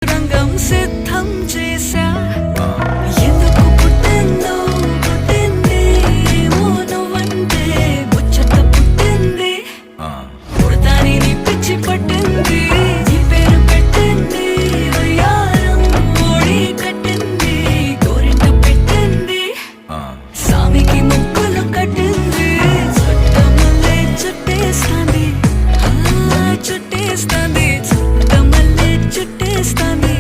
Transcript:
రంగం సిద్ధం చేశా ఎందుకు పుట్టిందో పుట్టింది ఏమో నువ్వంటే ముచ్చట పుట్టింది పుడతాని నీ పిచ్చి పట్టింది నీ పేరు పెట్టింది వయ్యారం ఓడి కట్టింది గోరింట పెట్టింది సామికి ముక్కులు కట్టింది చుట్టమల్లే చుట్టేస్తాంది చుట్టేస్తాంది చుట్టమల్లే చుట్టేస్తాంది